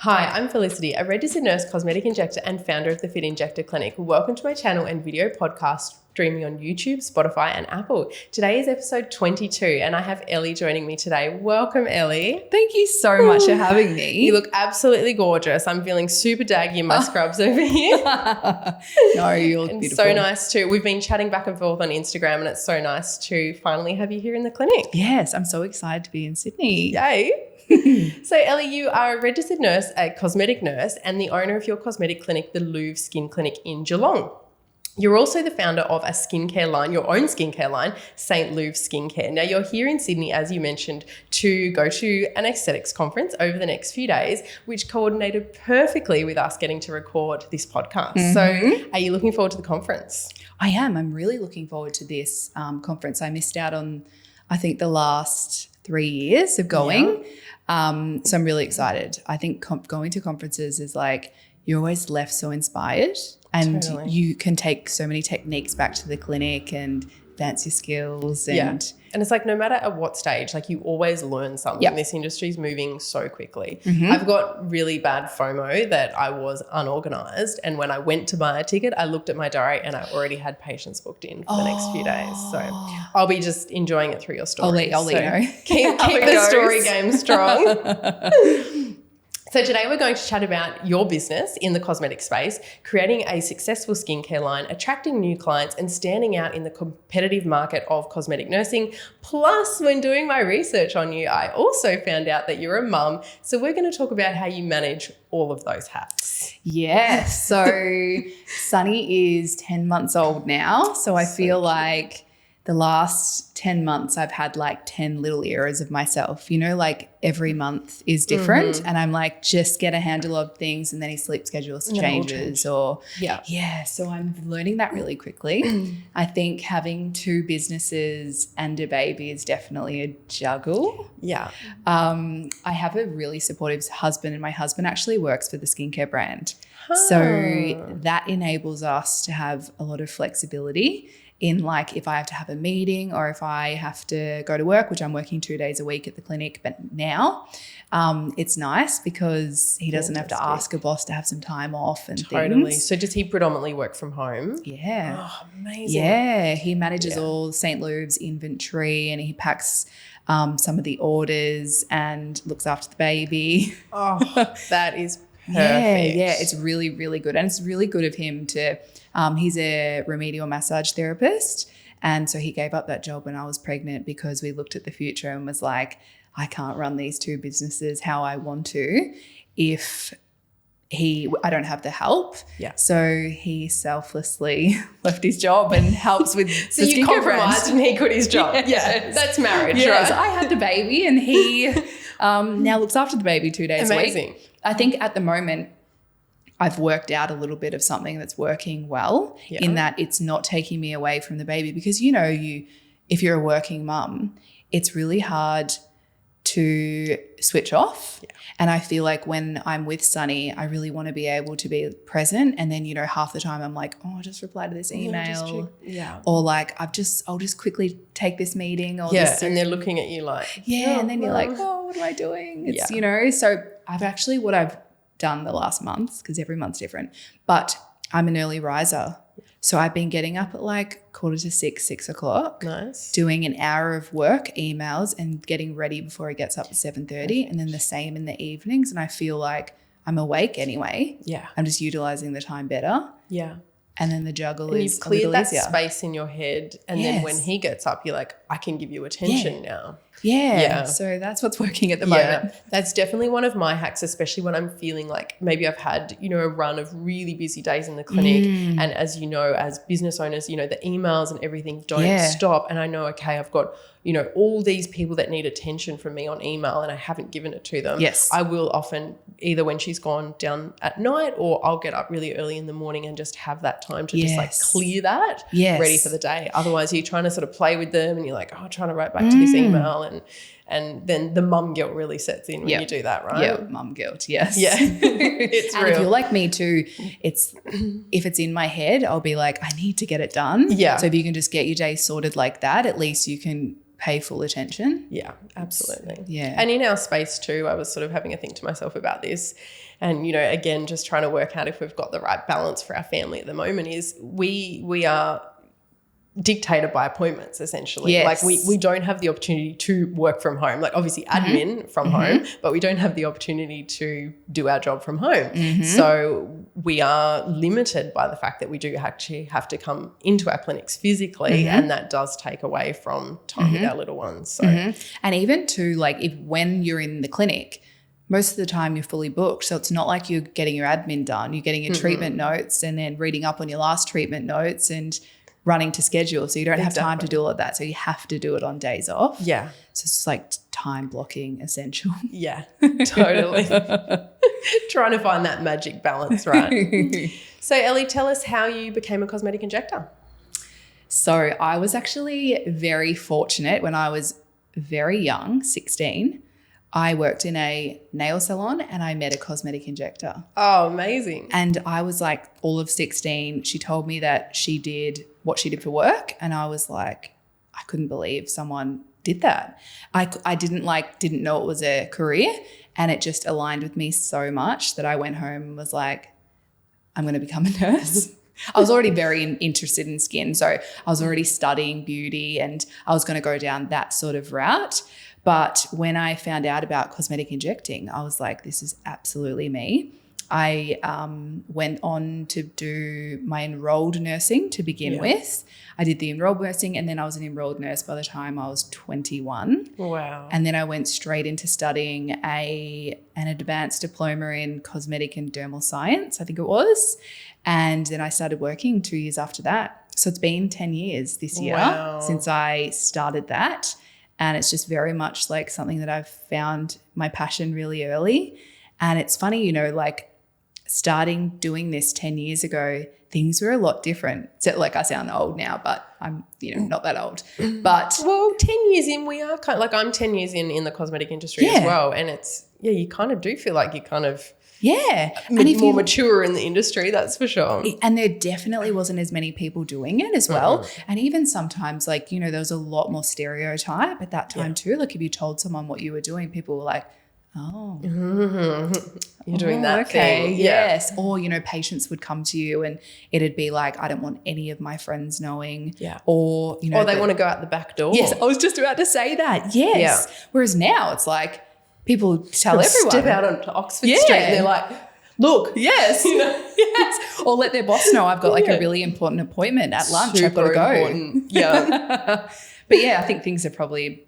Hi, I'm Felicity, a registered nurse, cosmetic injector and founder of the Fit Injector Clinic. Welcome to my channel and video podcast streaming on YouTube, Spotify and Apple. Today is episode 22 and I have Elly joining me today. Welcome, Elly. Thank you so much for having me. You look absolutely gorgeous. I'm feeling super daggy in my scrubs over here. No, you look and beautiful. So nice too. We've been chatting back and forth on Instagram and it's so nice to finally have you here in the clinic. Yes, I'm so excited to be in Sydney. Yay. So Elly, you are a registered nurse, a cosmetic nurse, and the owner of your cosmetic clinic, the Louve Skin Clinic in Geelong. You're also the founder of a skincare line, your own skincare line, Saint Louve Skincare. Now, you're here in Sydney, as you mentioned, to go to an aesthetics conference over the next few days, which coordinated perfectly with us getting to record this podcast. Mm-hmm. So are you looking forward to the conference? I am. I'm really looking forward to this conference. I missed out on, I think, the last 3 years of going. Yeah. So I'm really excited. I think going to conferences is like you're always left so inspired and you can take so many techniques back to the clinic and advance your skills. And And it's like no matter at what stage, like you always learn something. Yep. This industry is moving so quickly. Mm-hmm. I've got really bad FOMO that I was unorganized. And when I went to buy a ticket, I looked at my diary and I already had patients booked in for the next few days. So I'll be just enjoying it through your story. I'll let you know. Keep the story game strong. So today we're going to chat about your business in the cosmetic space, creating a successful skincare line, attracting new clients and standing out in the competitive market of cosmetic nursing. Plus, when doing my research on you, I also found out that you're a mum. So we're going to talk about how you manage all of those hats. Yes. So Sunny is 10 months old now. So I feel like the last 10 months I've had like 10 little eras of myself, like every month is different. Mm-hmm. And I'm like, just get a handle of things and then his sleep schedule changes so I'm learning that really quickly. I think having two businesses and a baby is definitely a juggle. Yeah. I have a really supportive husband and my husband actually works for the skincare brand. So that enables us to have a lot of flexibility in like if I have to have a meeting or if I have to go to work, which I'm working 2 days a week at the clinic, but now it's nice because he doesn't have to ask a boss to have some time off and things. So does he predominantly work from home? Yeah. Oh, amazing. Yeah. He manages all Saint Louve's inventory and he packs some of the orders and looks after the baby. Oh, that is perfect. Yeah, it's really, really good. And it's really good of him to he's a remedial massage therapist. And so he gave up that job when I was pregnant because we looked at the future and was like, I can't run these two businesses how I want to if I don't have the help. Yeah. So he selflessly left his job and helps with so the you compromised and he quit his job. Yes. That's marriage, yes. right? I had the baby and he now looks after the baby 2 days a week. I think at the moment I've worked out a little bit of something that's working well in that it's not taking me away from the baby because, if you're a working mum, it's really hard to switch off. Yeah. And I feel like when I'm with Sunny, I really want to be able to be present. And then, half the time I'm like, I'll just reply to this email. Or like, I'll just quickly take this meeting. Or this, and they're looking at you like. Yeah. And then you're like, what am I doing? It's, so what I've done the last month, because every month's different, but I'm an early riser. So I've been getting up at like 5:45, 6 o'clock. Nice. Doing an hour of work, emails and getting ready before he gets up at 7:30 and then the same in the evenings. And I feel like I'm awake anyway. Yeah. I'm just utilizing the time better. Yeah. And then the juggle and is you've cleared that easier. Space in your head. And then when he gets up, you're like, I can give you attention now. Yeah. So that's what's working at the moment. That's definitely one of my hacks, especially when I'm feeling like maybe I've had, a run of really busy days in the clinic. And as you know, as business owners, the emails and everything don't stop. And I know, okay, I've got, all these people that need attention from me on email and I haven't given it to them. Yes. I will often either when she's gone down at night or I'll get up really early in the morning and just have that time to just like clear that ready for the day. Otherwise you're trying to sort of play with them and you're like, trying to write back to this email and then the mum guilt really sets in when you do that, right? Yeah, mum guilt, yes. Yeah, it's and real. if you're like me too, if it's in my head, I'll be like, I need to get it done. Yeah. So if you can just get your day sorted like that, at least you can pay full attention. Yeah, absolutely. Yeah. And in our space too, I was sort of having a think to myself about this and, you know, again, just trying to work out if we've got the right balance for our family at the moment is we are dictated by appointments essentially. Yes. Like we don't have the opportunity to work from home, like obviously admin from home, but we don't have the opportunity to do our job from home. So we are limited by the fact that we do actually have to come into our clinics physically and that does take away from time with our little ones. So And even too, like when you're in the clinic, most of the time you're fully booked. So it's not like you're getting your admin done. You're getting your treatment notes and then reading up on your last treatment notes and running to schedule. So you don't have time to do all of that. So you have to do it on days off. yeah. So it's like time blocking essential. Yeah, totally. Trying to find that magic balance, right? So Elly, tell us how you became a cosmetic injector. So I was actually very fortunate when I was very young, 16. I worked in a nail salon and I met a cosmetic injector. Oh, amazing. And I was like all of 16. She told me that she did what she did for work. And I was like, I couldn't believe someone did that. I didn't know it was a career, and it just aligned with me so much that I went home and was like, I'm going to become a nurse. I was already very interested in skin. So I was already studying beauty and I was going to go down that sort of route. But when I found out about cosmetic injecting, I was like, this is absolutely me. I went on to do my enrolled nursing to begin with. I did the enrolled nursing and then I was an enrolled nurse by the time I was 21. Wow. And then I went straight into studying an advanced diploma in cosmetic and dermal science, I think it was. And then I started working 2 years after that. So it's been 10 years this year since I started that. And it's just very much like something that I've found my passion really early. And it's funny, you know, like starting doing this 10 years ago, things were a lot different. So like I sound old now, but I'm, you know, not that old. But well, 10 years in, we are kind of like, I'm 10 years in the cosmetic industry as well. And it's, you kind of do feel like you're kind of more mature in the industry, that's for sure. And there definitely wasn't as many people doing it as well. And even sometimes, like, you know, there was a lot more stereotype at that time too. Like if you told someone what you were doing, people were like, oh, you're doing that okay, thing. Yes. Or, you know, patients would come to you and it'd be like, I don't want any of my friends knowing. Yeah. Or, you know. Or they want to go out the back door. Yes, I was just about to say that. Yes. Yeah. Whereas now it's like people tell everyone. Step out onto Oxford Street and they're like, look. Yes. You know? Yes. Or let their boss know I've got like a really important appointment at lunch. Super I've got to go. Important. Yeah. But yeah, I think things are probably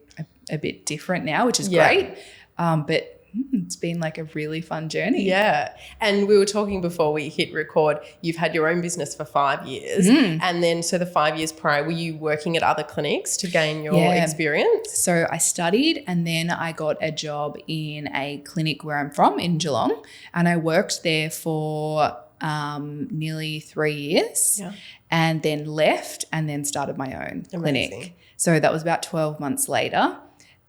a bit different now, which is great. But it's been like a really fun journey. Yeah. And we were talking before we hit record, you've had your own business for 5 years. And then so the 5 years prior, were you working at other clinics to gain your experience? So I studied and then I got a job in a clinic where I'm from in Geelong, and I worked there for nearly 3 years and then left and then started my own clinic. So that was about 12 months later.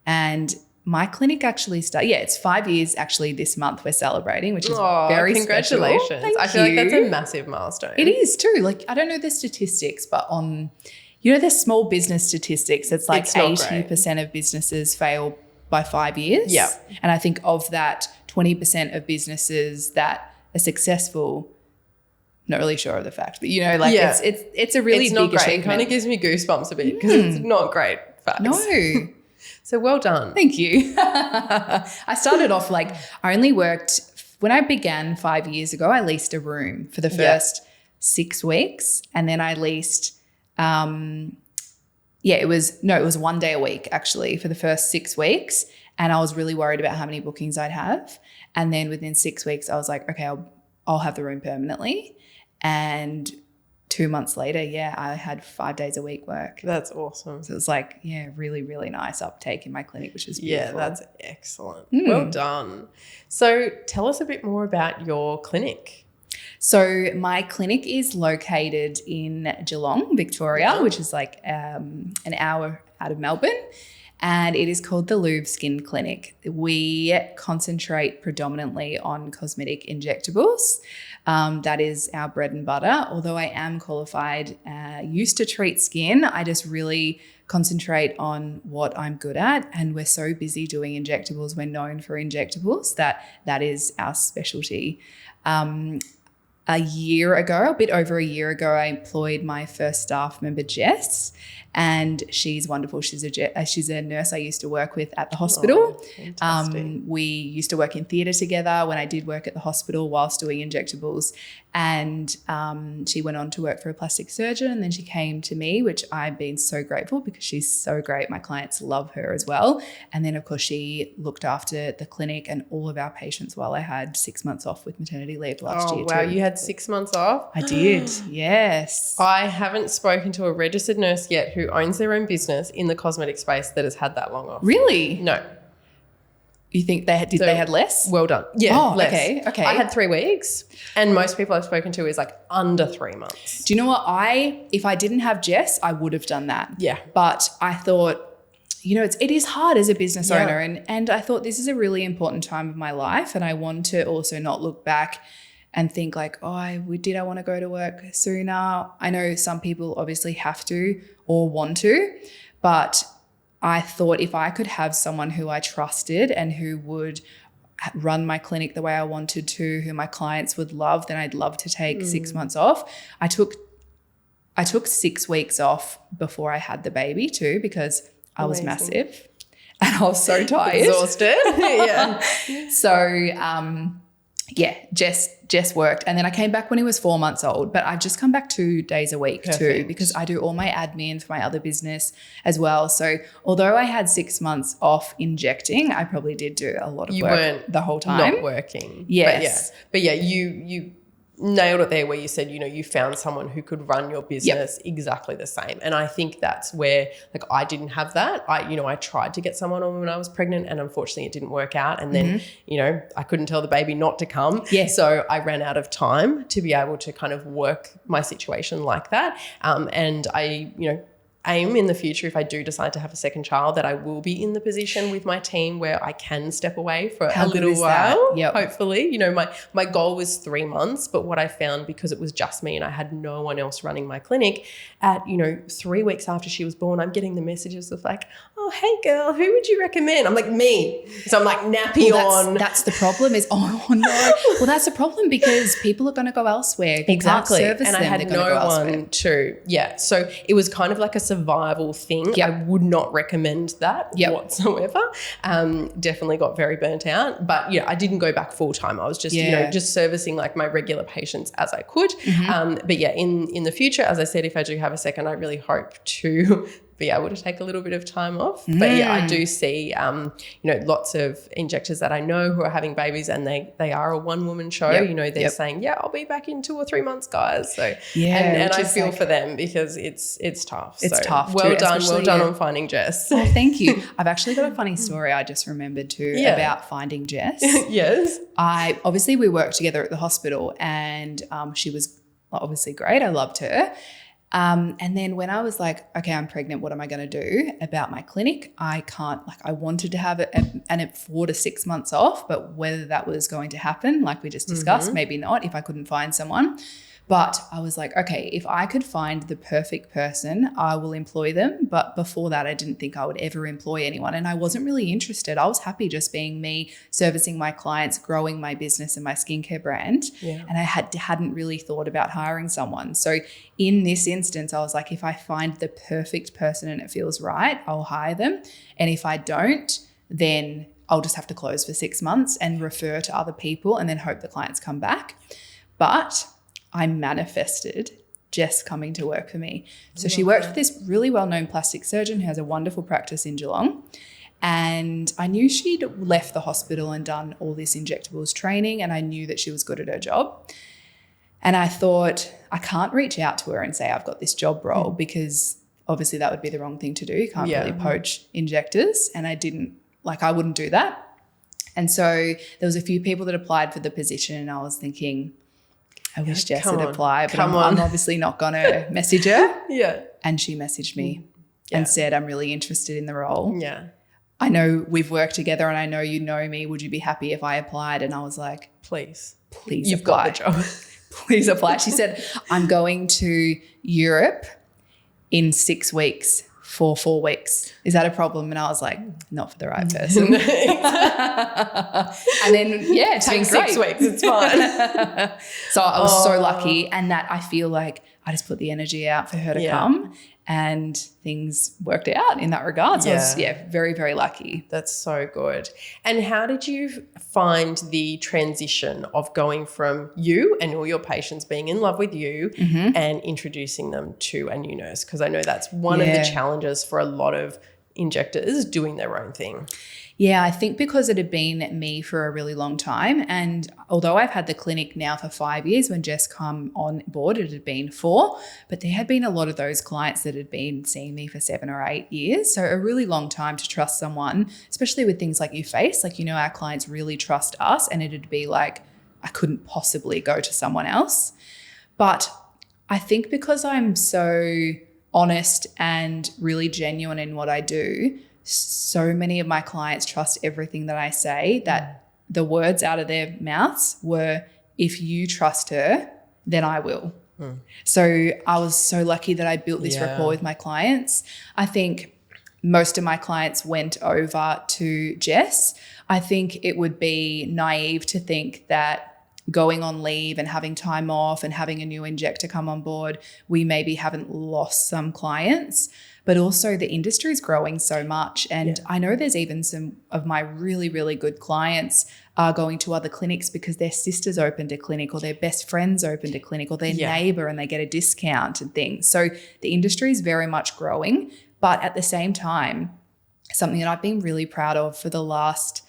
And my clinic actually started, it's 5 years actually this month we're celebrating, which is very congratulations. special. Thank I feel you. like that's a massive milestone. It is too. Like, I don't know the statistics, but on, you know, the small business statistics, it's like 80% of businesses fail by 5 years. Yeah. And I think of that, 20% of businesses that are successful, not really sure of the fact, but, you know, like it's a really big achievement. It kind of gives me goosebumps a bit because it's not great facts. No. So well done. Thank you. I started off like, I only worked, when I began 5 years ago, I leased a room for the first 6 weeks. And then I leased, it was 1 day a week actually for the first 6 weeks. And I was really worried about how many bookings I'd have. And then within 6 weeks, I was like, okay, I'll have the room permanently. And 2 months later, I had 5 days a week work. That's awesome. So it was like, really, really nice uptake in my clinic, which is beautiful. Yeah, that's excellent. Well done. So tell us a bit more about your clinic. So my clinic is located in Geelong, Victoria, which is like an hour out of Melbourne. and it is called the Louve Skin Clinic. We concentrate predominantly on cosmetic injectables. That is our bread and butter. Although I am qualified, used to treat skin, I just really concentrate on what I'm good at. And we're so busy doing injectables. We're known for injectables that is our specialty. A year ago, a bit over a year ago, I employed my first staff member, Jess, and she's wonderful. She's a nurse I used to work with at the hospital. We used to work in theatre together when I did work at the hospital whilst doing injectables. And she went on to work for a plastic surgeon, and then she came to me, which I've been so grateful because she's so great. My clients love her as well. And then, of course, she looked after the clinic and all of our patients while I had 6 months off with maternity leave last year. Oh, wow. You had 6 months off? I did, yes. I haven't spoken to a registered nurse yet who owns their own business in the cosmetic space that has had that long off. Really? No. You think they had less? Well done. Yeah, less. Okay. I had 3 weeks, and most people I've spoken to is like under 3 months. Do you know what? If I didn't have Jess, I would have done that. Yeah. But I thought, it is hard as a business owner, and I thought this is a really important time of my life, and I want to also not look back and think like, I want to go to work sooner? I know some people obviously have to or want to, but I thought if I could have someone who I trusted and who would run my clinic the way I wanted to, who my clients would love, then I'd love to take 6 months off. I took 6 weeks off before I had the baby too, because I was massive and I was so tired. Exhausted. Yeah. So, Jess worked, and then I came back when he was 4 months old, but I've just come back 2 days a week too, because I do all my admin for my other business as well. So although I had 6 months off injecting, I probably did do a lot of work the whole time. Not working. Yes. But you nailed it there where you said, you found someone who could run your business exactly the same. And I think that's where, like, I didn't have that. I tried to get someone on when I was pregnant, and unfortunately it didn't work out. And then, I couldn't tell the baby not to come. Yeah. So I ran out of time to be able to kind of work my situation like that. And I, aim in the future, if I do decide to have a second child, that I will be in the position with my team where I can step away for a little while. Yep. Hopefully, my goal was 3 months, but what I found, because it was just me and I had no one else running my clinic, at 3 weeks after she was born, I'm getting the messages of like, oh, hey girl, who would you recommend? I'm like, me. So I'm like nappy on. That's the problem is, oh no. Well, that's the problem because people are going to go elsewhere. Exactly. Service and them, I had no one to, so it was kind of like a survival thing. Yep. I would not recommend that whatsoever. Definitely got very burnt out, but I didn't go back full time. I was just, just servicing like my regular patients as I could. But in the future, as I said, if I do have a second, I really hope to be able to take a little bit of time off. But I do see, lots of injectors that I know who are having babies, and they are a one-woman show. They're saying, I'll be back in 2 or 3 months, guys. So and I feel for them because it's tough. It's tough. Well done on finding Jess. Oh, thank you. I've actually got a funny story I just remembered too about finding Jess. Yes. We worked together at the hospital, and she was obviously great. I loved her. And then when I was like, okay, I'm pregnant, what am I going to do about my clinic? I wanted to have 4 to 6 months off, but whether that was going to happen, like we just discussed, maybe not if I couldn't find someone. But I was like, okay, if I could find the perfect person, I will employ them. But before that, I didn't think I would ever employ anyone. And I wasn't really interested. I was happy just being me, servicing my clients, growing my business and my skincare brand. Yeah. And I hadn't really thought about hiring someone. So in this instance, I was like, if I find the perfect person and it feels right, I'll hire them. And if I don't, then I'll just have to close for 6 months and refer to other people and then hope the clients come back. But I manifested Jess coming to work for me. So she worked for this really well-known plastic surgeon who has a wonderful practice in Geelong. And I knew she'd left the hospital and done all this injectables training, and I knew that she was good at her job. And I thought, I can't reach out to her and say I've got this job role because obviously that would be the wrong thing to do. You can't really poach injectors. And I wouldn't do that. And so there was a few people that applied for the position, and I was thinking, I wish Jess had applied, but I'm obviously not going to message her. Yeah. And she messaged me. and said, I'm really interested in the role. Yeah. I know we've worked together and I know you know me. Would you be happy if I applied? And I was like, please You've apply. Got the job. Please apply. She said, I'm going to Europe in 6 weeks for 4 weeks. Is that a problem? And I was like, not for the right person. And then, it's been great. 6 weeks, it's fine. So I was so lucky, and that I feel like I just put the energy out for her to come, and things worked out in that regard. So I was, very, very lucky. That's so good. And how did you find the transition of going from you and all your patients being in love with you and introducing them to a new nurse? Because I know that's one of the challenges for a lot of injectors doing their own thing. Yeah, I think because it had been me for a really long time, and although I've had the clinic now for 5 years, when Jess come on board, it had been 4, but there had been a lot of those clients that had been seeing me for 7 or 8 years. So a really long time to trust someone, especially with things like you face, like, our clients really trust us, and it'd be like, I couldn't possibly go to someone else. But I think because I'm so honest and really genuine in what I do, so many of my clients trust everything that I say, that the words out of their mouths were, if you trust her, then I will. So I was so lucky that I built this rapport with my clients. I think most of my clients went over to Jess. I think it would be naive to think that going on leave and having time off and having a new injector come on board, we maybe haven't lost some clients, but also the industry is growing so much. And I know there's even some of my really, really good clients are going to other clinics because their sisters opened a clinic or their best friends opened a clinic or their neighbor, and they get a discount and things. So the industry is very much growing, but at the same time, something that I've been really proud of for the last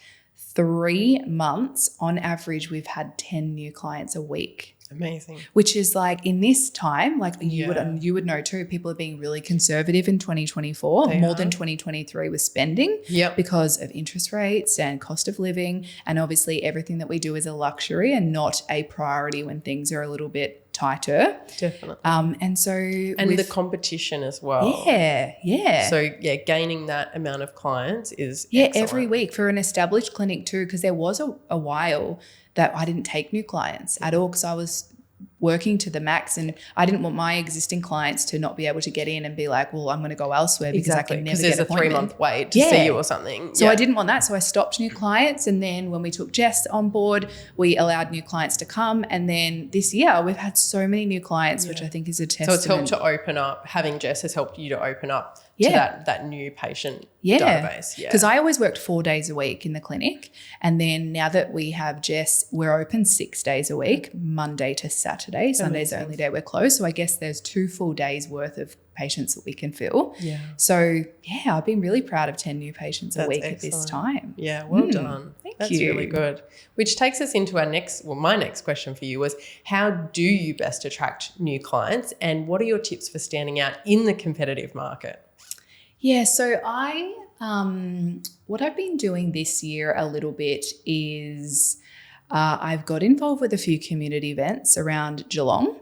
3 months, on average, we've had 10 new clients a week. Amazing. Which is like, in this time, like you would know too, people are being really conservative in 2024, than 2023 with spending because of interest rates and cost of living. And obviously everything that we do is a luxury and not a priority when things are a little bit tighter. Definitely. And the competition as well. Yeah. So gaining that amount of clients is excellent. Every week for an established clinic too, because there was a while that I didn't take new clients at all because I was working to the max, and I didn't want my existing clients to not be able to get in and be like, well, I'm going to go elsewhere because I can never get an appointment. There's a 3-month wait to see you or something. So I didn't want that. So I stopped new clients. And then when we took Jess on board, we allowed new clients to come. And then this year we've had so many new clients, which I think is a testament. So it's helped to open up, having Jess has helped you to open up to that new patient database. Yeah. Because I always worked 4 days a week in the clinic. And then now that we have Jess, we're open 6 days a week, Monday to Saturday. Sunday's the only day we're closed. So I guess there's 2 full days worth of patients that we can fill. Yeah. So I've been really proud of 10 new patients a week at this time. Yeah, well done. That's really good. Which takes us into my next question for you was, how do you best attract new clients, and what are your tips for standing out in the competitive market? Yeah, so what I've been doing this year a little bit is I've got involved with a few community events around Geelong.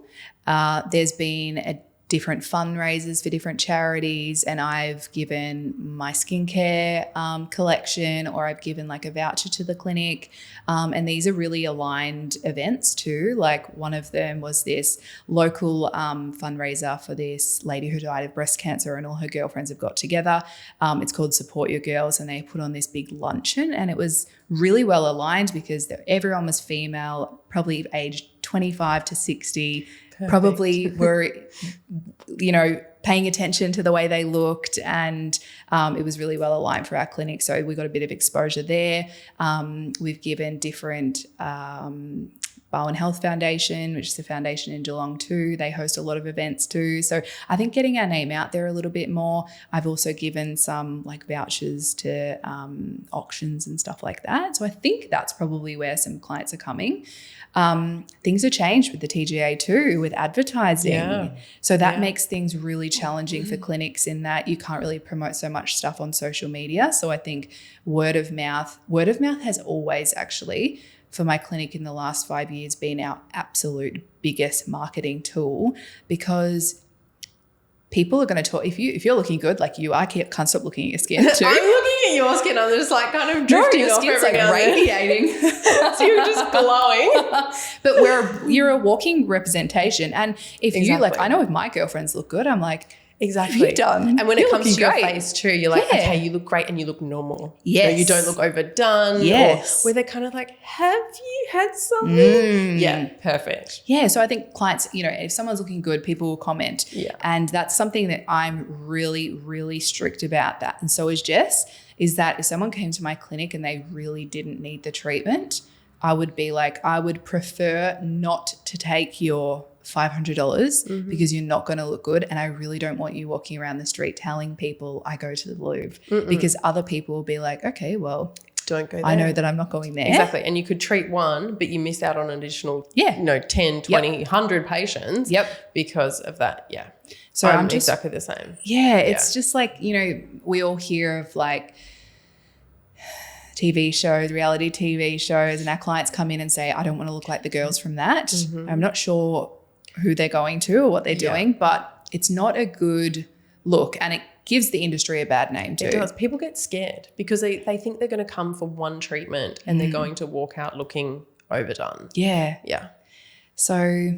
There's been different fundraisers for different charities, and I've given my skincare collection, or I've given like a voucher to the clinic. And these are really aligned events too. Like one of them was this local fundraiser for this lady who died of breast cancer, and all her girlfriends have got together. It's called Support Your Girls, and they put on this big luncheon, and it was really well aligned because everyone was female, probably aged 25 to 60. Perfect. Probably were, paying attention to the way they looked, and it was really well aligned for our clinic. So we got a bit of exposure there. We've given different Bowen Health Foundation, which is a foundation in Geelong too. They host a lot of events too. So I think getting our name out there a little bit more. I've also given some like vouchers to auctions and stuff like that. So I think that's probably where some clients are coming. Things have changed with the TGA too, with advertising. Yeah. So that makes things really challenging for clinics in that you can't really promote so much stuff on social media. So I think word of mouth has always actually, for my clinic in the last 5 years, been our absolute biggest marketing tool, because people are going to talk. If you're looking good, like you are, can't stop looking at your skin too. I'm looking at your skin. I'm just like kind of drifting off skin's every like now and then. radiating. So you're just glowing. But you're a walking representation. And if you like, Exactly. I know if my girlfriends look good, I'm like, Exactly. What have you done? And when it comes to your great. face too, you're like, Yeah. okay, you look great and you look normal. Yes. You don't look overdone. Yes. Or where they're kind of like, have you had something? Yeah, perfect. Yeah. So I think clients, if someone's looking good, people will comment. Yeah. And that's something that I'm really, really strict about that. And so is Jess, is that if someone came to my clinic and they really didn't need the treatment, I would be like, I would prefer not to take your $500 because you're not going to look good. And I really don't want you walking around the street telling people I go to the Louve because other people will be like, okay, well, don't go there. I know that I'm not going there. Exactly. And you could treat one, but you miss out on an additional, 10, 20, 100 patients because of that. Yeah. So I'm just exactly the same. Yeah. It's just like, we all hear of like TV shows, reality TV shows, and our clients come in and say, I don't want to look like the girls from that. I'm not sure who they're going to or what they're doing, but it's not a good look, and it gives the industry a bad name too. It does. People get scared because they think they're going to come for one treatment and they're going to walk out looking overdone. Yeah. Yeah. So,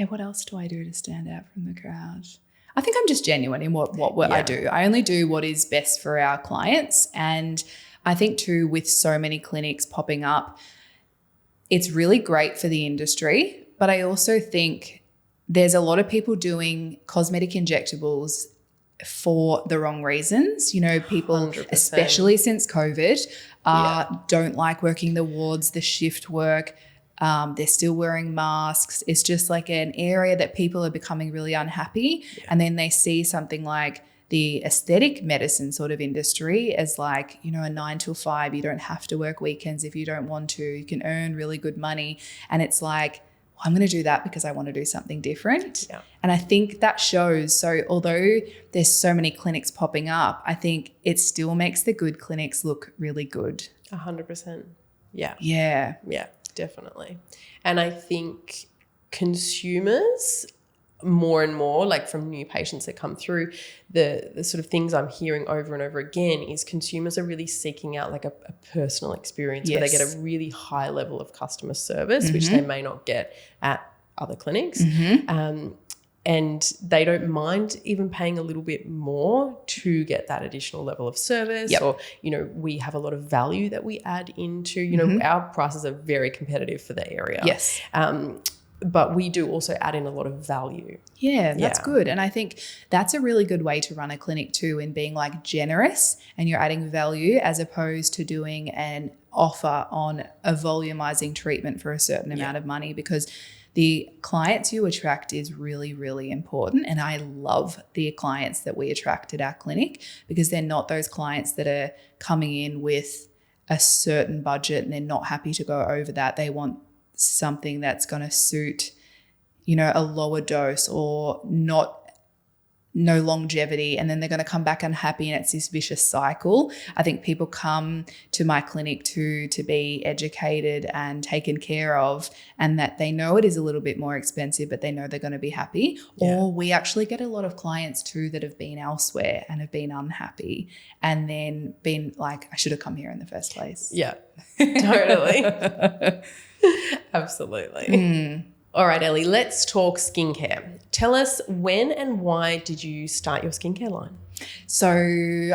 what else do I do to stand out from the crowd? I think I'm just genuine in what I do. I only do what is best for our clients, and I think too, with so many clinics popping up, it's really great for the industry. But I also think there's a lot of people doing cosmetic injectables for the wrong reasons. People, 100%. especially since COVID, don't like working the wards, the shift work. They're still wearing masks. It's just like an area that people are becoming really unhappy. Yeah. And then they see something like the aesthetic medicine sort of industry as like, a 9 to 5, you don't have to work weekends if you don't want to, you can earn really good money. And it's like, I'm going to do that because I want to do something different. Yeah. And I think that shows. So although there's so many clinics popping up, I think it still makes the good clinics look really good. 100%. Yeah. Yeah. Yeah, definitely. And I think consumers more and more, like from new patients that come through, the sort of things I'm hearing over and over again is consumers are really seeking out like a personal experience where they get a really high level of customer service, which they may not get at other clinics. And they don't mind even paying a little bit more to get that additional level of service. Or, we have a lot of value that we add into, our prices are very competitive for the area. Yes. But we do also add in a lot of value. Yeah, that's good. And I think that's a really good way to run a clinic too, in being like generous and you're adding value as opposed to doing an offer on a volumizing treatment for a certain amount of money, because the clients you attract is really, really important. And I love the clients that we attract at our clinic because they're not those clients that are coming in with a certain budget and they're not happy to go over that. They want something that's going to suit, a lower dose or no longevity, and then they're going to come back unhappy, and it's this vicious cycle. I think people come to my clinic to be educated and taken care of, and that they know it is a little bit more expensive, but they know they're going to be happy. Yeah. Or we actually get a lot of clients too that have been elsewhere and have been unhappy and then been like, I should have come here in the first place. Yeah, totally. Absolutely. All right, Elly, let's talk skincare. Tell us, when and why did you start your skincare line? So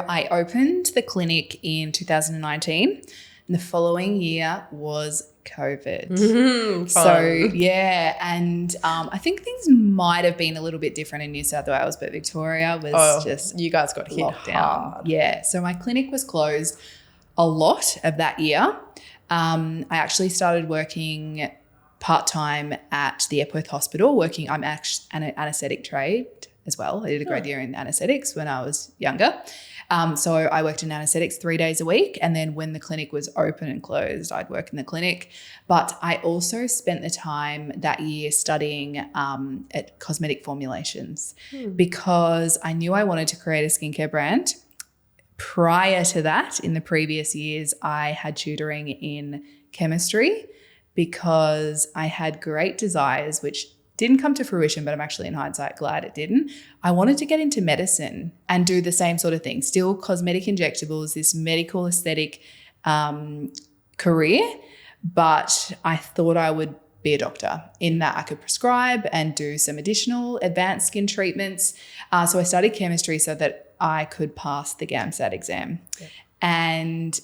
I opened the clinic in 2019, and the following year was COVID. So yeah, and I think things might have been a little bit different in New South Wales, but Victoria was just you guys got hit hard. Yeah, so my clinic was closed a lot of that year. I actually started working part-time at the Epworth Hospital I'm actually an anaesthetic trade as well. I did a grad year in anaesthetics when I was younger. So I worked in anaesthetics 3 days a week, and then when the clinic was open and closed, I'd work in the clinic. But I also spent the time that year studying at cosmetic formulations because I knew I wanted to create a skincare brand. Prior to that, in the previous years, I had tutoring in chemistry because I had great desires, which didn't come to fruition, but I'm actually in hindsight glad it didn't. I wanted to get into medicine and do the same sort of thing. Still cosmetic injectables, this medical aesthetic career, but I thought I would be a doctor in that I could prescribe and do some additional advanced skin treatments. So I studied chemistry so that I could pass the GAMSAT exam. Yep. And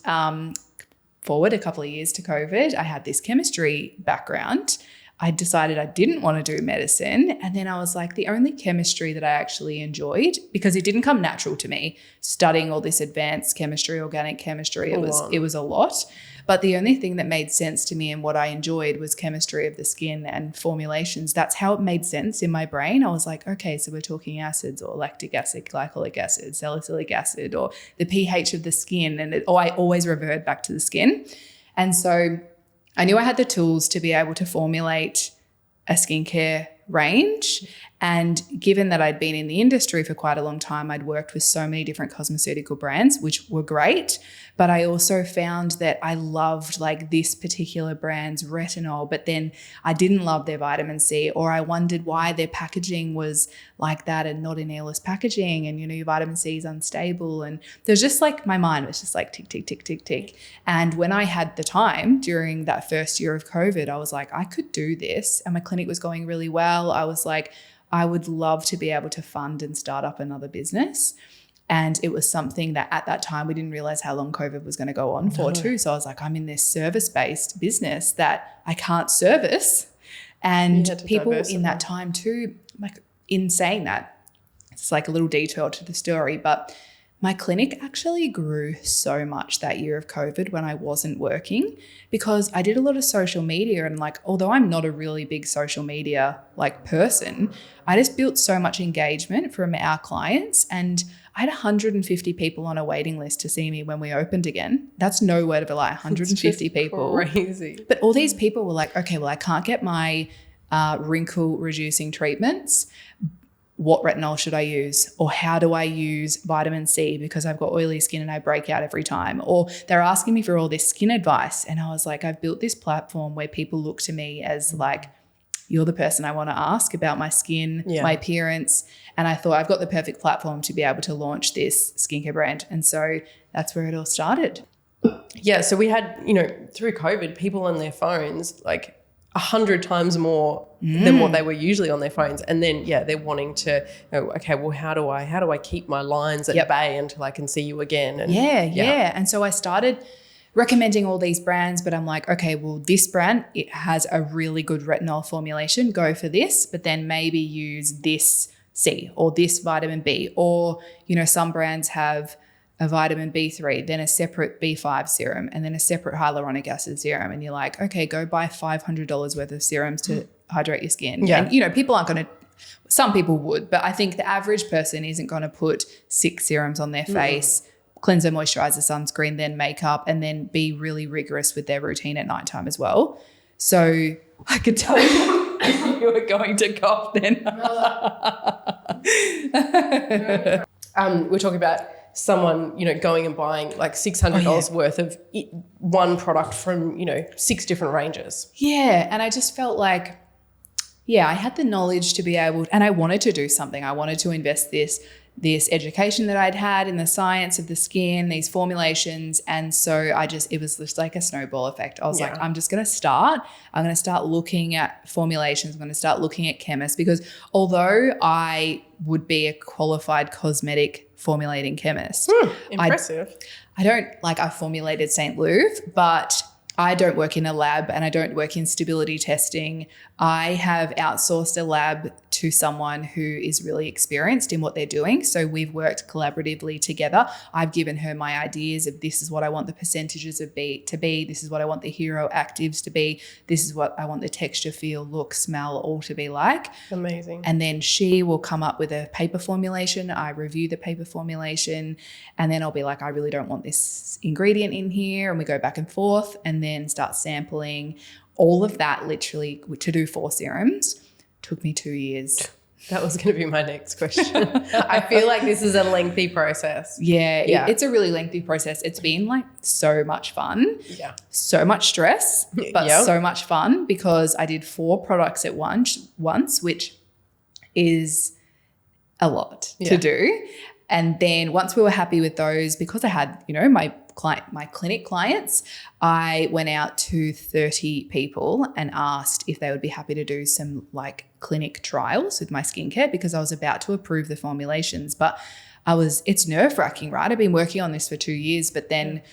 forward a couple of years to COVID, I had this chemistry background. I decided I didn't want to do medicine. And then I was like, the only chemistry that I actually enjoyed, because it didn't come natural to me, studying all this advanced chemistry, organic chemistry, it was a lot. But the only thing that made sense to me and what I enjoyed was chemistry of the skin and formulations. That's how it made sense in my brain. I was like, okay, so we're talking acids or lactic acid, glycolic acid, salicylic acid, or the pH of the skin. And I always revert back to the skin. And so I knew I had the tools to be able to formulate a skincare range. And given that I'd been in the industry for quite a long time, I'd worked with so many different cosmeceutical brands, which were great. But I also found that I loved like this particular brand's retinol, but then I didn't love their vitamin C, or I wondered why their packaging was like that and not in airless packaging. And, you know, your vitamin C is unstable. And there's just like, my mind was just like tick, tick, tick, tick, tick. And when I had the time during that first year of COVID, I was like, I could do this. And my clinic was going really well. I was like, I would love to be able to fund and start up another business. And it was something that at that time, we didn't realize how long COVID was going to go on for too. So I was like, I'm in this service-based business that I can't service. And people in that time too, like in saying that, it's like a little detour to the story, but my clinic actually grew so much that year of COVID when I wasn't working, because I did a lot of social media, and like, although I'm not a really big social media like person, I just built so much engagement from our clients, and I had 150 people on a waiting list to see me when we opened again. That's no word of a lie, 150 people. Crazy. But all these people were like, okay, well, I can't get my wrinkle reducing treatments. What retinol should I use? Or how do I use vitamin C because I've got oily skin and I break out every time? Or they're asking me for all this skin advice. And I was like, I've built this platform where people look to me as like, you're the person I want to ask about my skin, my appearance. And I thought I've got the perfect platform to be able to launch this skincare brand. And so that's where it all started. Yeah. So we had, you know, through COVID, people on their phones, like 100 times more than what they were usually on their phones. And then, they're wanting to, you know, okay, well, how do I keep my lines at bay until I can see you again? And And so I started recommending all these brands, but I'm like, okay, well, this brand, it has a really good retinol formulation. Go for this, but then maybe use this C or this vitamin B, or, you know, some brands have a vitamin B3, then a separate B5 serum, and then a separate hyaluronic acid serum. And you're like, okay, go buy $500 worth of serums to hydrate your skin. Yeah. And, you know, people aren't going to, some people would, but I think the average person isn't going to put 6 serums on their face, cleanser, moisturizer, sunscreen, then makeup, and then be really rigorous with their routine at nighttime as well. So I could tell you were going to cough then. We're talking about someone, you know, going and buying like $600 worth of one product from, you know, 6 different ranges. Yeah. And I just felt like, I had the knowledge to be able, and I wanted to do something. I wanted to invest this education that I'd had in the science of the skin, these formulations. And so it was just like a snowball effect. I was like, I'm just going to start. I'm going to start looking at formulations. I'm going to start looking at chemists, because although I would be a qualified cosmetic formulating chemist. Impressive. I formulated Saint Louve, but I don't work in a lab and I don't work in stability testing. I have outsourced a lab to someone who is really experienced in what they're doing. So we've worked collaboratively together. I've given her my ideas of this is what I want the percentages to be. This is what I want the hero actives to be. This is what I want the texture, feel, look, smell all to be like. Amazing. And then she will come up with a paper formulation. I review the paper formulation, and then I'll be like, I really don't want this ingredient in here. And we go back and forth and then start sampling. All of that literally to do 4 serums took me 2 years. That was going to be my next question. I feel like this is a lengthy process. Yeah. It's a really lengthy process. It's been like so much fun. Yeah. So much stress, but so much fun because I did 4 products at once, which is a lot to do. And then once we were happy with those, because I had, my clinic clients, I went out to 30 people and asked if they would be happy to do some like clinic trials with my skincare because I was about to approve the formulations. But it's nerve-wracking, right? I've been working on this for 2 years, but then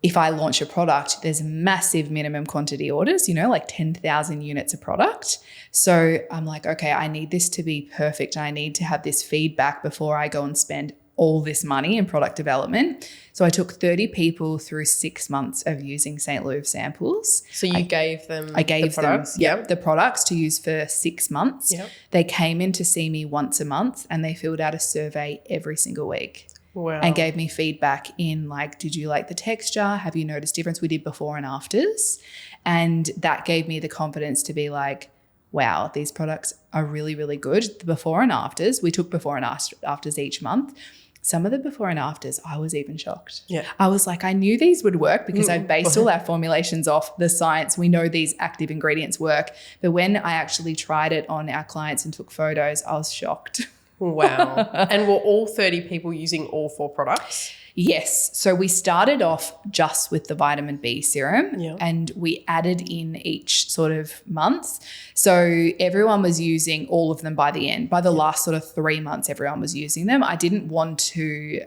if I launch a product, there's massive minimum quantity orders, like 10,000 units of product. So I'm like, okay, I need this to be perfect. I need to have this feedback before I go and spend all this money in product development. So I took 30 people through 6 months of using Saint Louve samples. So you gave them the products? The products to use for 6 months. Yep. They came in to see me once a month and they filled out a survey every single week. Wow. And gave me feedback in like, did you like the texture? Have you noticed difference? We did before and afters. And that gave me the confidence to be like, wow, these products are really, really good. The before and afters, we took before and afters each month. Some of the before and afters, I was even shocked. Yeah. I was like, I knew these would work because I based all our formulations off the science. We know these active ingredients work. But when I actually tried it on our clients and took photos, I was shocked. Wow. And were all 30 people using all 4 products? Yes. So we started off just with the vitamin B serum and we added in each sort of month. So everyone was using all of them by the end. By the last sort of 3 months, everyone was using them. I didn't want to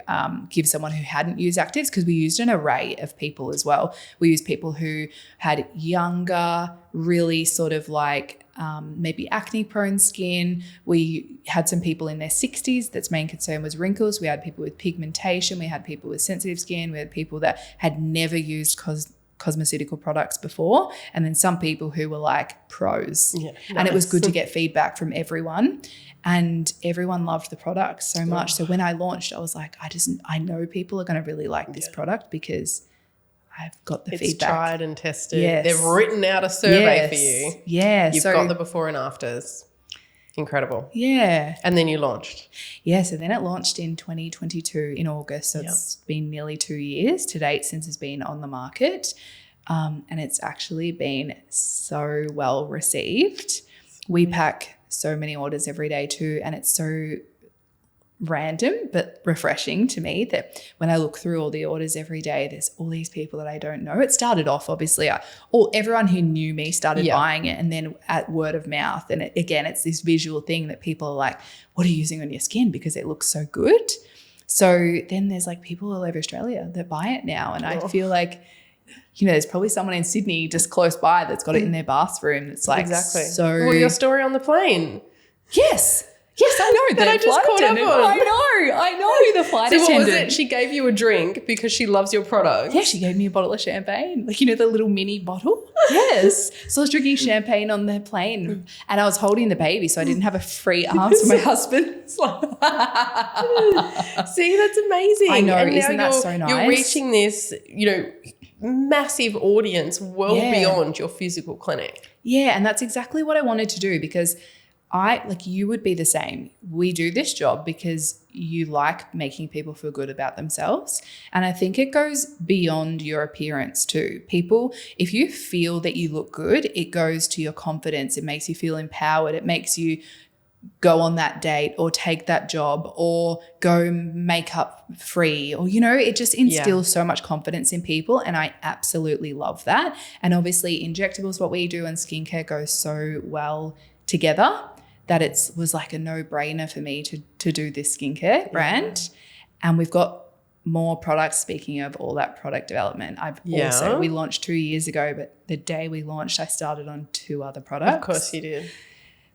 give someone who hadn't used actives because we used an array of people as well. We used people who had younger, really sort of like maybe acne prone skin. We had some people in their 60s that's main concern was wrinkles. We had people with pigmentation. We had people with sensitive skin. We had people that had never used cosmeceutical products before. And then some people who were like pros. Yeah, nice. And it was good to get feedback from everyone. And everyone loved the product so much. So when I launched, I was like, I know people are going to really like this product because I've got the feedback. It's tried and tested. Yes. They've written out a survey for you. Yeah. You've got the before and afters. Incredible. Yeah. And then you launched. Yeah. So then it launched in 2022 in August. So it's been nearly 2 years to date since it's been on the market. And it's actually been so well received. We pack so many orders every day too. And it's so random but refreshing to me that when I look through all the orders every day, there's all these people that I don't know. It started off obviously, everyone who knew me started buying it, and then at word of mouth. And it's this visual thing that people are like, what are you using on your skin? Because it looks so good. So then there's like people all over Australia that buy it now. And I feel like, there's probably someone in Sydney just close by that's got it in their bathroom. It's like so. Well, your story on the plane. Yes, I know. That I just caught up on. I know the flight attendant. So what was it? She gave you a drink because she loves your product. Yeah, she gave me a bottle of champagne. Like, the little mini bottle? Yes. So I was drinking champagne on the plane and I was holding the baby so I didn't have a free arms for my husband. See, that's amazing. I know. Isn't that so nice? You're reaching this, massive audience well beyond your physical clinic. Yeah, and that's exactly what I wanted to do because you would be the same. We do this job because you like making people feel good about themselves. And I think it goes beyond your appearance too. People, if you feel that you look good, it goes to your confidence. It makes you feel empowered. It makes you go on that date or take that job or go makeup free or, it just instills so much confidence in people. And I absolutely love that. And obviously injectables, what we do, and skincare goes so well together that it was like a no-brainer for me to do this skincare brand. And we've got more products. Speaking of all that product development, we launched 2 years ago, but the day we launched, I started on 2 other products. Of course you did.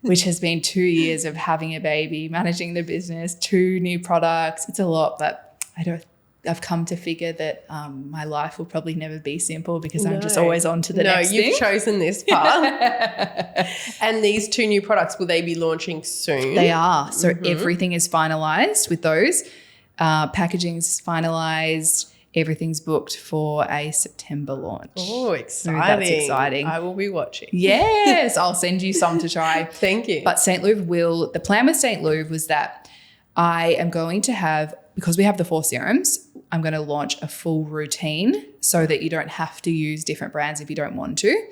Which has been 2 years of having a baby, managing the business, 2 new products. It's a lot, but I've come to figure that my life will probably never be simple because I'm just always on to the next thing. No, you've chosen this path. And these 2 new products, will they be launching soon? They are. So everything is finalised with those. Packaging is finalised. everything's booked for a September launch. Oh, exciting. So that's exciting. I will be watching. Yes, I'll send you some to try. Thank you. But the plan with Saint Louve was that I am going to have, because we have the 4 serums, I'm going to launch a full routine so that you don't have to use different brands if you don't want to.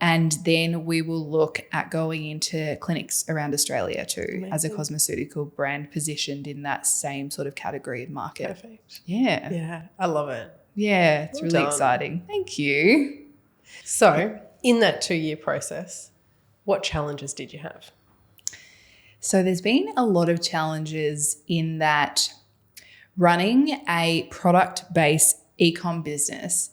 And then we will look at going into clinics around Australia too. Amazing. As a cosmeceutical brand positioned in that same sort of category of market. Perfect. Yeah. Yeah, I love it. Yeah, it's really exciting. Thank you. So in that 2-year process, what challenges did you have? So there's been a lot of challenges in that running a product-based e-com business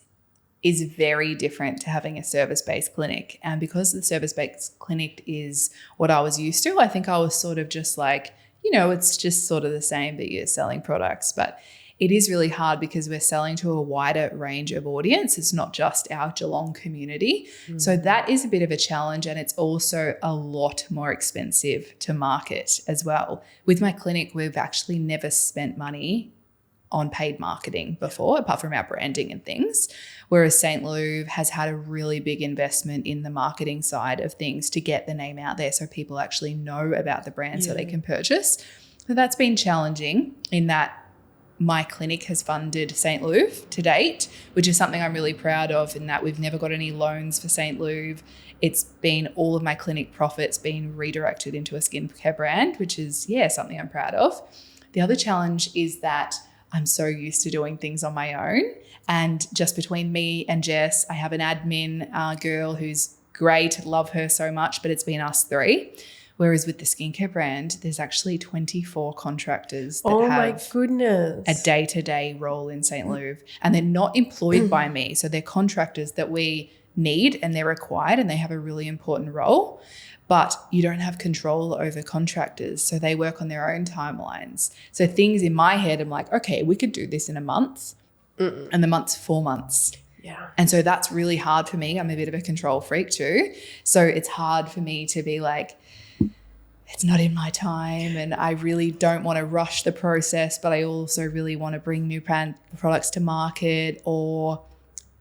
is very different to having a service-based clinic. And because the service-based clinic is what I was used to, I think I was sort of just like, it's just sort of the same, but you're selling products. But it is really hard because we're selling to a wider range of audience. It's not just our Geelong community. So that is a bit of a challenge, and it's also a lot more expensive to market as well. With my clinic, we've actually never spent money on paid marketing before, apart from our branding and things. Whereas Saint Louve has had a really big investment in the marketing side of things to get the name out there so people actually know about the brand so they can purchase. So that's been challenging in that my clinic has funded Saint Louve to date, which is something I'm really proud of, in that we've never got any loans for Saint Louve. It's been all of my clinic profits being redirected into a skincare brand, which is, something I'm proud of. The other challenge is that I'm so used to doing things on my own. And just between me and Jess, I have an admin girl who's great, love her so much, but it's been us 3. Whereas with the skincare brand, there's actually 24 contractors that have a day-to-day role in Saint Louve, and they're not employed by me. So they're contractors that we need and they're required and they have a really important role. But you don't have control over contractors. So they work on their own timelines. So things in my head, I'm like, okay, we could do this in a month. And the month's 4 months. Yeah. And so that's really hard for me. I'm a bit of a control freak too. So it's hard for me to be like, it's not in my time, and I really don't want to rush the process, but I also really want to bring new products to market, or,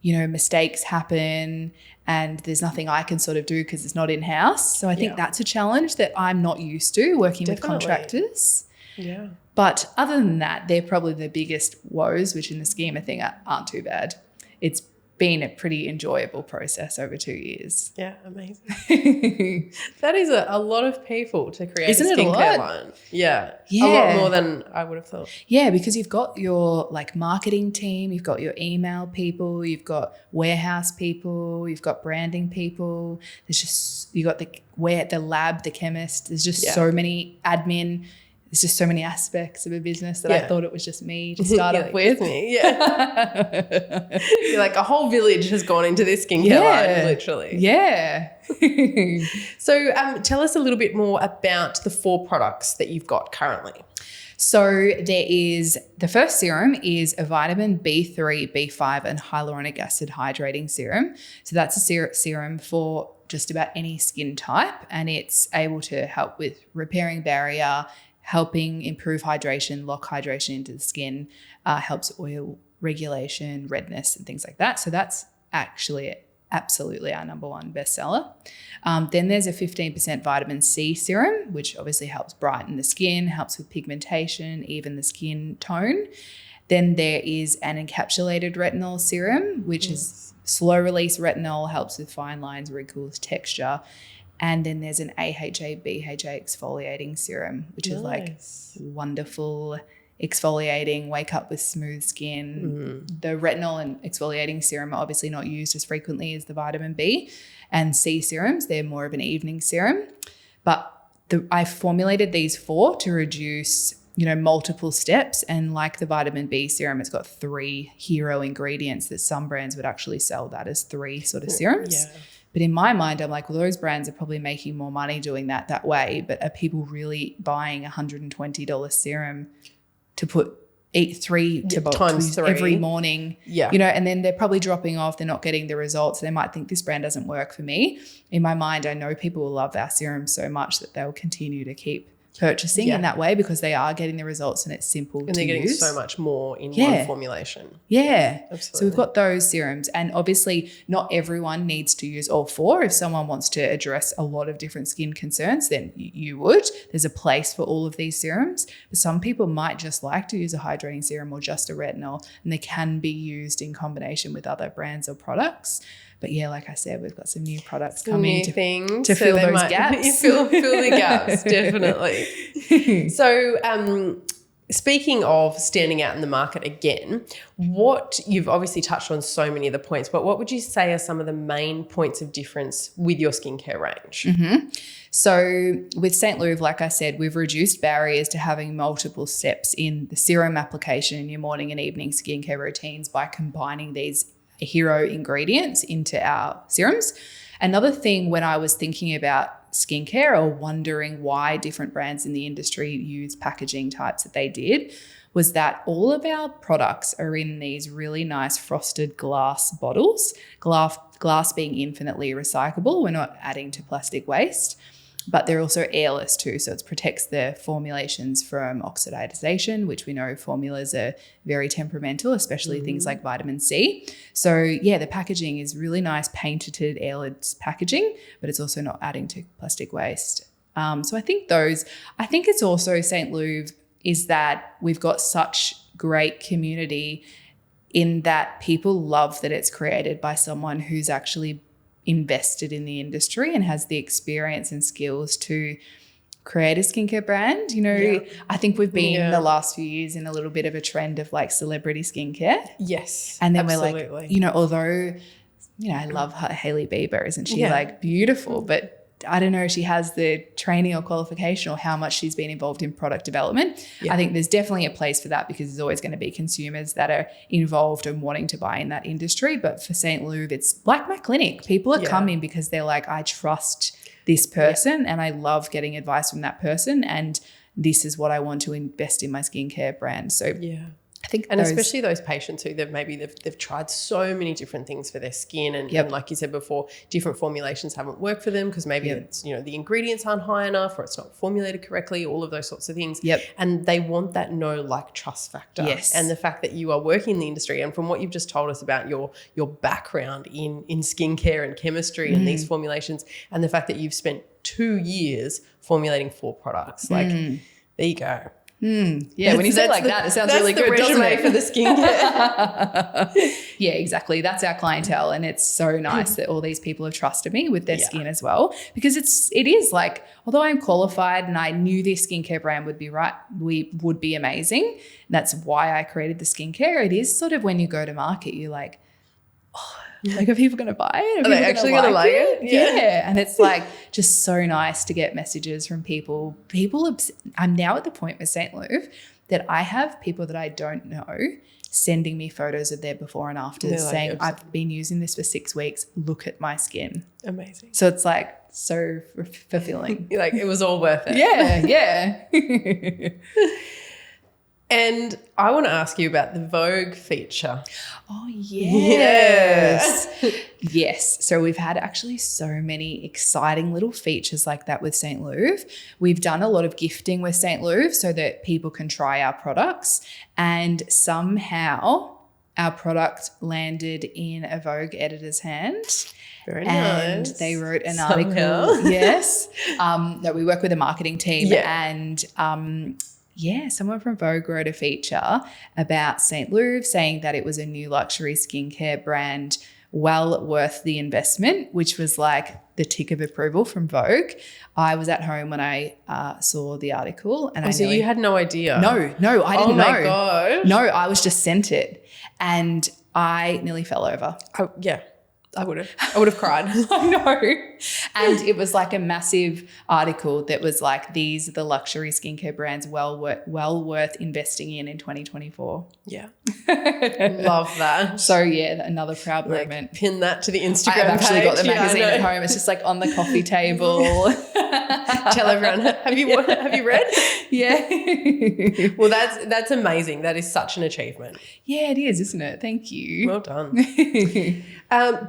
mistakes happen and there's nothing I can sort of do because it's not in-house. So I think that's a challenge that I'm not used to, working with contractors. Yeah. But other than that, they're probably the biggest woes, which in the scheme of things aren't too bad. It's been a pretty enjoyable process over 2 years. Yeah, amazing. That is a lot of people to create a skincare line. Yeah. A lot more than I would have thought. Yeah, because you've got your marketing team, you've got your email people, you've got warehouse people, you've got branding people. You got the lab, the chemist. There's just so many admin. There's just so many aspects of a business that I thought it was just me to start up with. Me, yeah. You're like, a whole village has gone into this skincare line, literally. Yeah. So tell us a little bit more about the 4 products that you've got currently. So the first serum is a vitamin B3, B5 and hyaluronic acid hydrating serum. So that's a serum for just about any skin type, and it's able to help with repairing barrier, helping improve hydration, lock hydration into the skin, helps oil regulation, redness and things like that. So that's actually absolutely our number 1 bestseller. Then there's a 15% vitamin C serum, which obviously helps brighten the skin, helps with pigmentation, even the skin tone. Then there is an encapsulated retinol serum, which is slow release retinol, helps with fine lines, wrinkles, texture. And then there's an AHA, BHA exfoliating serum, which is like wonderful exfoliating, wake up with smooth skin. The retinol and exfoliating serum are obviously not used as frequently as the vitamin B and C serums. They're more of an evening serum. But I formulated these 4 to reduce, multiple steps. And like the vitamin B serum, it's got 3 hero ingredients that some brands would actually sell that as 3 sort of serums. Yeah. But in my mind, I'm like, well, those brands are probably making more money doing that way. But are people really buying $120 serum to eat 3 times 3 every morning? Yeah. And then they're probably dropping off. They're not getting the results. They might think this brand doesn't work for me. In my mind, I know people will love our serum so much that they'll continue to keep purchasing in that way because they are getting the results and it's simple to use. And they're getting so much more in one formulation. Yeah. Absolutely. So we've got those serums, and obviously not everyone needs to use all four. If someone wants to address a lot of different skin concerns, then you would. There's a place for all of these serums. But some people might just like to use a hydrating serum or just a retinol, and they can be used in combination with other brands or products. But yeah, like I said, we've got some new products coming to fill those gaps. fill the gaps, definitely. So speaking of standing out in the market again, you've obviously touched on so many of the points, but what would you say are some of the main points of difference with your skincare range? Mm-hmm. So with Saint Louve, like I said, we've reduced barriers to having multiple steps in the serum application in your morning and evening skincare routines by combining these hero ingredients into our serums. Another thing when I was thinking about skincare or wondering why different brands in the industry use packaging types that they did was that all of our products are in these really nice frosted glass bottles, glass being infinitely recyclable. We're not adding to plastic waste. But they're also airless too, so it protects the formulations from oxidization, which we know formulas are very temperamental, especially things like vitamin C. So yeah, the packaging is really nice, patented airless packaging, but it's also not adding to plastic waste. So I think it's also Saint Louve is that we've got such great community in that people love that it's created by someone who's actually invested in the industry and has the experience and skills to create a skincare brand. I think we've been the last few years in a little bit of a trend of like celebrity skincare. Yes. And then absolutely. We're like, although, I love Hailey Bieber, isn't she like beautiful, but I don't know if she has the training or qualification or how much she's been involved in product development. Yeah. I think there's definitely a place for that because there's always going to be consumers that are involved and wanting to buy in that industry. But for Saint Louve, it's like my clinic. People are coming because they're like, I trust this person and I love getting advice from that person, and this is what I want to invest in my skincare brand. So I think especially those patients who they've tried so many different things for their skin and like you said before, different formulations haven't worked for them because maybe it's the ingredients aren't high enough or it's not formulated correctly, all of those sorts of things. And they want that trust factor. Yes. And the fact that you are working in the industry, and from what you've just told us about your background in skincare and chemistry and these formulations, and the fact that you've spent 2 years formulating 4 products, there you go. Yeah, when you say it like that, it sounds really good, doesn't it? For the skincare. Yeah, exactly. That's our clientele, and it's so nice that all these people have trusted me with their skin as well, because it is like, although I'm qualified and I knew this skincare brand would be amazing, that's why I created the skincare. It is sort of when you go to market, you're like, are people going to buy it? Are they actually going to like it? Yeah. And it's like just so nice to get messages from people. I'm now at the point with Saint Louve that I have people that I don't know sending me photos of their before and after saying, I've been using this for 6 weeks. Look at my skin. Amazing. So it's like so fulfilling. You're like, it was all worth it. Yeah. And I want to ask you about the Vogue feature. Oh, yes. Yes. So we've had actually so many exciting little features like that with Saint Louve. We've done a lot of gifting with Saint Louve so that people can try our products, and somehow our product landed in a Vogue editor's hand. Very and nice. They wrote an article. Yes. No, we work with a marketing team and someone from Vogue wrote a feature about Saint Louve saying that it was a new luxury skincare brand well worth the investment, which was like the tick of approval from Vogue. I was at home when I saw the article. And so you had no idea? No, I didn't know. Oh my God. No, I was just sent it and I nearly fell over. Oh, yeah. I would have cried. I know. And it was like a massive article that was like, these are the luxury skincare brands well worth investing in 2024. Yeah. Love that. So yeah, another proud moment. Pin that to the Instagram page. I've actually got the magazine at home. It's just like on the coffee table. Tell everyone, have you read? Yeah. Well, that's amazing. That is such an achievement. Yeah, it is, isn't it? Thank you. Well done.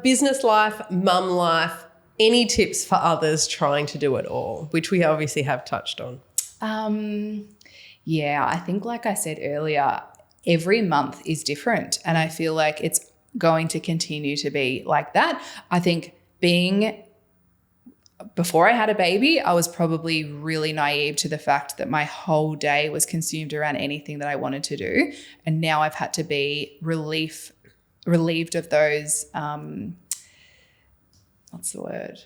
Business life, mum life, any tips for others trying to do it all, which we obviously have touched on? Yeah, I think like I said earlier, every month is different, and I feel like it's going to continue to be like that. I think before I had a baby, I was probably really naive to the fact that my whole day was consumed around anything that I wanted to do. And now I've had to be relieved of those, what's the word?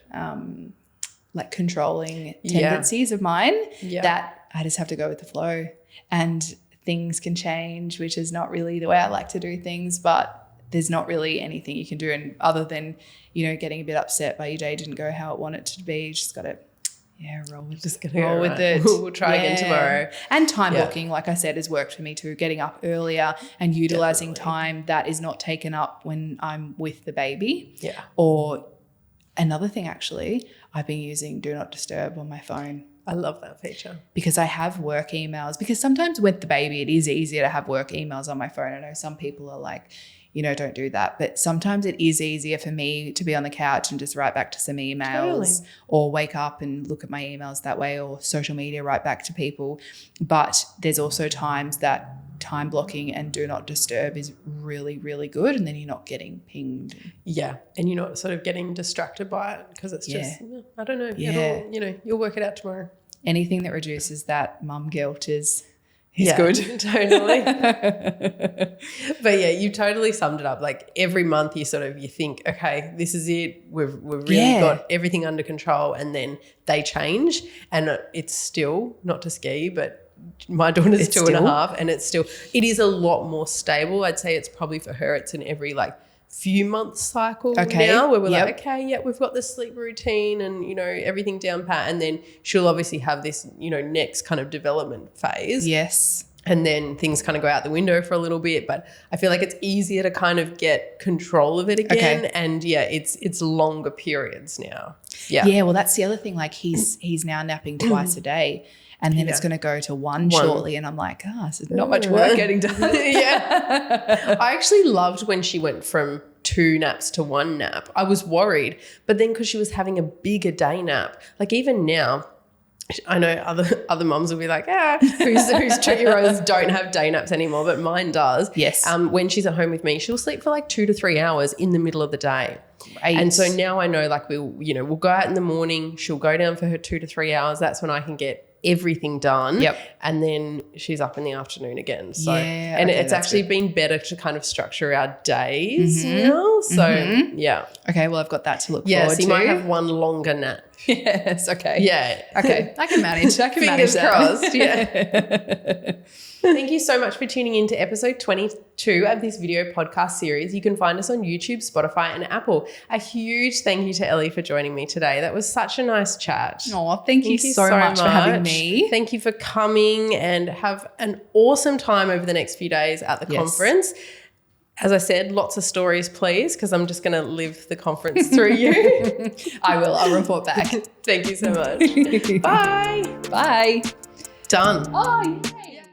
Like controlling tendencies of mine that I just have to go with the flow, and things can change, which is not really the way I like to do things, but there's not really anything you can do, and other than, you know, getting a bit upset by your day didn't go how it wanted to be. You just got to, roll with it. We'll try again tomorrow. And time blocking, like I said, has worked for me too, getting up earlier and utilizing time that is not taken up when I'm with the baby. Yeah. Or another thing, actually, I've been using Do Not Disturb on my phone. I love that feature. Because I have work emails. Because sometimes with the baby, it is easier to have work emails on my phone. I know some people are like, you know, don't do that. But sometimes it is easier for me to be on the couch and just write back to some emails or wake up and look at my emails that way, or social media, write back to people. But there's also times that time blocking and Do Not Disturb is really, really good, and then you're not getting pinged. Yeah, and you're not sort of getting distracted by it, because it's just, I don't know. Yeah. You know, you'll work it out tomorrow. Anything that reduces that mum guilt is good. Totally. But yeah, you totally summed it up. Like every month you think, okay, this is it. We've really got everything under control, and then they change, and it's still, not to scare you, but my daughter's 2.5, and it is a lot more stable. I'd say it's probably for her, it's an every like few months cycle now, where we're like, okay, we've got the sleep routine and, you know, everything down pat, and then she'll obviously have this, you know, next kind of development phase. Yes. And then things kind of go out the window for a little bit, but I feel like it's easier to kind of get control of it again. And it's longer periods now. Yeah, well, that's the other thing. Like he's now napping twice a day. And then it's going to go to one shortly. And I'm like, so not much work getting done. I actually loved when she went from 2 naps to 1 nap. I was worried. But then because she was having a bigger day nap, like even now, I know other mums will be like, whose 2-year-olds don't have day naps anymore, but mine does. Yes. When she's at home with me, she'll sleep for like 2 to 3 hours in the middle of the day. Great. And so now I know, like we'll go out in the morning, she'll go down for her 2 to 3 hours. That's when I can get everything done. Yep. And then she's up in the afternoon again. So it's actually been better to kind of structure our days now. So okay, well, I've got that to look forward to. So you might have one longer nap. Yes, okay. Yeah. Okay. I can manage. Fingers crossed. Yeah. Thank you so much for tuning in to episode 22 of this video podcast series. You can find us on YouTube, Spotify, and Apple. A huge thank you to Elly for joining me today. That was such a nice chat. Oh, thank you so much for having me. Thank you for coming, and have an awesome time over the next few days at the conference. As I said, lots of stories, please, because I'm just going to live the conference through you. I will. I'll report back. Thank you so much. Bye. Bye. Done. Oh, yay.